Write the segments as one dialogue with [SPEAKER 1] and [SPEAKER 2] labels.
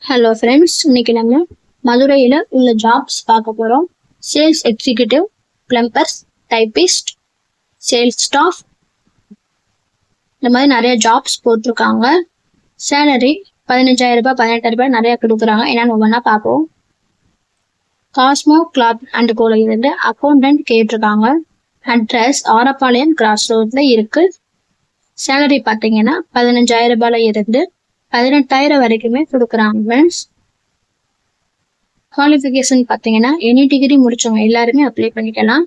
[SPEAKER 1] Hello friends, இன்னைக்கு நம்ம மதுரையில் உள்ள ஜாப்ஸ் பார்க்க போகிறோம். Sales executive, plumbers, typist, sales staff, இந்த மாதிரி நிறைய ஜாப்ஸ் போட்டிருக்காங்க. சேலரி 15,000 ரூபாய் 18,000 நிறைய கொடுக்குறாங்க. என்னன்னு ஒவ்வொன்றா பார்ப்போம். காஸ்மோ கிளாத் அண்ட் கோல இருந்து அக்கௌண்டன்ட் கேட்டிருக்காங்க. அட்ரஸ் ஆரப்பாளையம் கிராஸ் ரோட்ல இருக்கு. சேலரி பார்த்தீங்கன்னா 15,000 ரூபாயில இருந்து 18,000 வரைக்குமே கொடுக்குறாங்க ஃப்ரெண்ட்ஸ். குவாலிஃபிகேஷன் பார்த்தீங்கன்னா எனி டிகிரி முடிச்சவங்க எல்லாருமே அப்ளை பண்ணிக்கலாம்.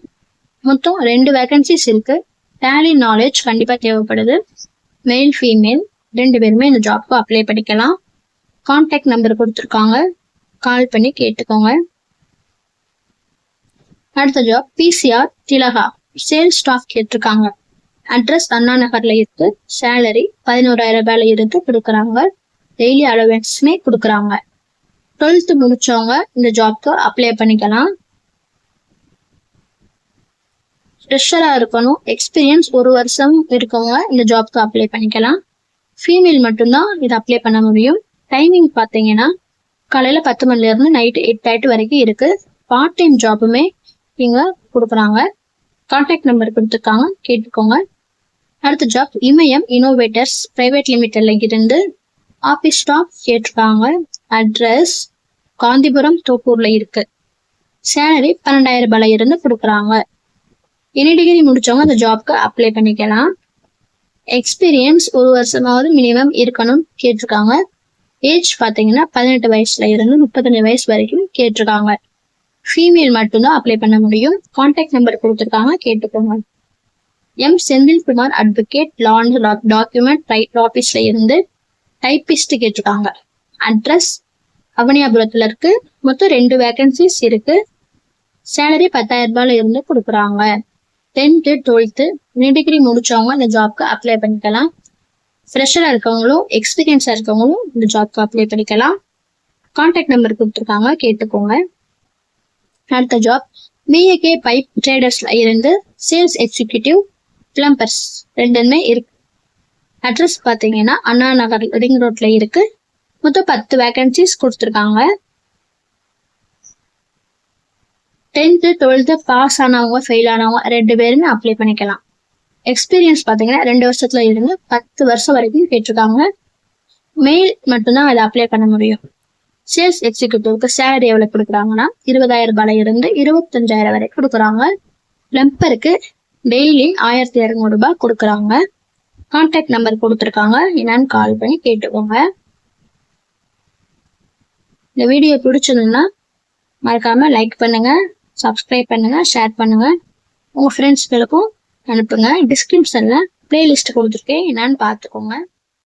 [SPEAKER 1] மொத்தம் 2 வேகன்சிஸ் இருக்கு. டேலி நாலேஜ் கண்டிப்பாக தேவைப்படுது. மெயில் ஃபீமேல் 2 பேருமே இந்த ஜாப்க்கு அப்ளை பண்ணிக்கலாம். கான்டாக்ட் நம்பர் கொடுத்துருக்காங்க, கால் பண்ணி கேட்டுக்கோங்க. அடுத்த ஜாப் பிசிஆர் திலகா சேல்ஸ் ஸ்டாஃப் கேட்டிருக்காங்க. அட்ரஸ் அண்ணா நகர்ல இருக்கு. சேலரி 11,000 ரூபாயில இருந்து கொடுக்குறாங்க. டெய்லி அலவன்ஸுமே கொடுக்குறாங்க. 12th முடிச்சவங்க இந்த ஜாப்க்கு அப்ளை பண்ணிக்கலாம். ஃப்ரெஷரா இருக்கணும். எக்ஸ்பீரியன்ஸ் 1 வருஷம் இருக்கவங்க இந்த ஜாப்க்கு அப்ளை பண்ணிக்கலாம். ஃபீமேல் மட்டும்தான் இதை அப்ளை பண்ண முடியும். டைமிங் பார்த்தீங்கன்னா காலையில 10 மணில இருந்து நைட்டு 8:30 வரைக்கும் இருக்கு. பார்ட் டைம் ஜாப்புமே இங்க கொடுக்குறாங்க. கான்டாக்ட் நம்பர் கொடுத்துருக்காங்க, கேட்டுக்கோங்க. அடுத்த ஜாப் இமயம் இன்னோவேட்டர்ஸ் பிரைவேட் லிமிடெட்ல இருந்து ஆபீஸ் ஸ்டாஃப் கேட்டிருக்காங்க. அட்ரஸ் காந்திபுரம் தோப்பூர்ல இருக்கு. சேலரி 12,000 ரூபாயில இருந்து கொடுக்குறாங்க. எனி டிகிரி முடிச்சவங்க அந்த ஜாப்க்கு அப்ளை பண்ணிக்கலாம். எக்ஸ்பீரியன்ஸ் 1 வருஷமாவது மினிமம் இருக்கணும் கேட்டிருக்காங்க. ஏஜ் பார்த்தீங்கன்னா 18 வயசுல இருந்து 35 வயசு வரைக்கும் கேட்டிருக்காங்க. ஃபீமேல் மட்டும்தான் அப்ளை பண்ண முடியும். கான்டாக்ட் நம்பர் கொடுத்துருக்காங்க, கேட்டுக்கோங்க. M Senthilkumar advocate law and document right ஆபீஸ்ல இருந்து டைப்பிஸ்ட் கேட்டிருக்காங்க. அட்ரஸ் அவனியாபுரத்துல இருக்கு. மொத்தம் 2 வேகன்சிஸ் இருக்கு. சேலரி 10,000 ரூபாயில இருந்து கொடுக்குறாங்க. 10th 12th டிகிரி முடிச்சவங்க இந்த ஜாப்க்கு அப்ளை பண்ணிக்கலாம். ஃப்ரெஷரா இருக்கவங்களும் எக்ஸ்பீரியன்ஸா இருக்கவங்களும் இந்த ஜாப்க்கு அப்ளை பண்ணிக்கலாம். கான்டாக்ட் நம்பர் கொடுத்துருக்காங்க, கேட்டுக்கோங்க. அடுத்த ஜாப் பிஏகே பைப் ட்ரேடர்ஸ்ல இருந்து சேல்ஸ் எக்ஸிக்யூட்டிவ் பிளம்பர்ஸ் 2மே இருக்கு. அட்ரஸ் பார்த்தீங்கன்னா அண்ணா நகர் ரிங் ரோட்ல இருக்கு. மொத்தம் 10 வேகன்சிஸ் கொடுத்துருக்காங்க. 10th 12th பாஸ் ஆனவங்க ஃபெயில் ஆனவங்க 2 பேருமே அப்ளை பண்ணிக்கலாம். எக்ஸ்பீரியன்ஸ் பார்த்தீங்கன்னா 2 வருஷத்துல இருந்து 10 வருஷம் வரைக்கும் கேட்டிருக்காங்க. மெயில் மட்டும்தான் அதை அப்ளை பண்ண முடியும். சேல்ஸ் எக்ஸிக்யூட்டிவ்க்கு சேலரி எவ்வளவு கொடுக்குறாங்கன்னா 20,000 ரூபாயில இருந்து 25,000 வரை கொடுக்குறாங்க. பிளம்பருக்கு டெய்லி 1,200 ரூபாய் கொடுக்குறாங்க. கான்டாக்ட் நம்பர் கொடுத்துருக்காங்க, என்னன்னு கால் பண்ணி கேட்டுக்கோங்க. இந்த வீடியோ பிடிச்சதுன்னா மறக்காம லைக் பண்ணுங்க, சப்ஸ்கிரைப் பண்ணுங்க, ஷேர் பண்ணுங்க, உங்க ஃப்ரெண்ட்ஸ்களுக்கும் அனுப்புங்க. டிஸ்கிரிப்ஷன்ல பிளேலிஸ்ட் கொடுத்துருக்கேன், என்னன்னு பார்த்துக்கோங்க.